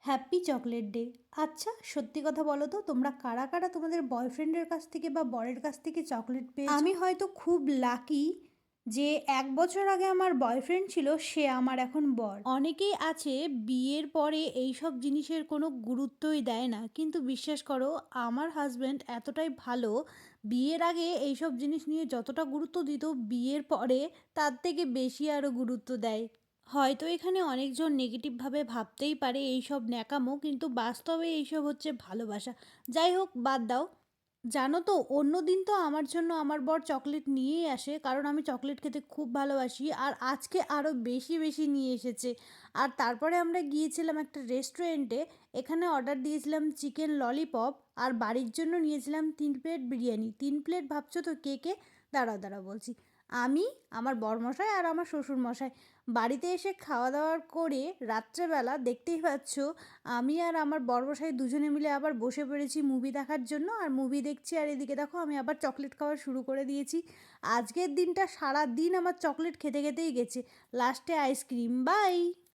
Happy chocolate day. আচ্ছা, সত্যি কথা বলো তো, তোমরা কারা কারা তোমাদের বয়ফ্রেন্ডের কাছ থেকে বা বরের কাছ থেকে চকলেট পেয়েছো? আমি হয়তো খুব লাকি যে 1 বছর আগে আমার বয়ফ্রেন্ড ছিল, সে আমার এখন বর। অনেকেই আছে বিয়ের পরে এইসব জিনিসের কোনো গুরুত্বই দেয় না, কিন্তু বিশ্বাস করো আমার হাজব্যান্ড এতটাই ভালো, বিয়ের আগে এইসব জিনিস নিয়ে যতটা গুরুত্ব দিত বিয়ের পরে তার থেকে বেশি আরও গুরুত্ব দেয়। হয়তো এখানে অনেকজন নেগেটিভভাবে ভাবতেই পারে এইসব ন্যাকামো, কিন্তু বাস্তবে এইসব হচ্ছে ভালোবাসা। যাই হোক, বাদ দাও। জানো তো, অন্য দিন তো আমার জন্য আমার বর চকলেট নিয়েই আসে, কারণ আমি চকলেট খেতে খুব ভালোবাসি। আর আজকে আরও বেশি বেশি নিয়ে এসেছে। আর তারপরে আমরা গিয়েছিলাম একটা রেস্টুরেন্টে, এখানে অর্ডার দিয়েছিলাম চিকেন ললিপপ, আর বাড়ির জন্য নিয়েছিলাম 3 প্লেট বিরিয়ানি। 3 প্লেট ভাবছো তো কে কে? দাঁড়াও দাঁড়াও বলছি। আমি, আমার বরমশাই আর আমার শ্বশুরমশাই। বাড়িতে এসে খাওয়া দাওয়া করে রাত্রেবেলা দেখতেই পাচ্ছ, আমি আর আমার বরমশাই দুজনে মিলে আবার বসে পড়েছি মুভি দেখার জন্য। আর মুভি দেখছি, আর এদিকে দেখো আমি আবার চকলেট খাওয়া শুরু করে দিয়েছি। আজকের দিনটা সারা দিন আমার চকলেট খেতে খেতেই গেছে, লাস্টে আইসক্রিম। বাই।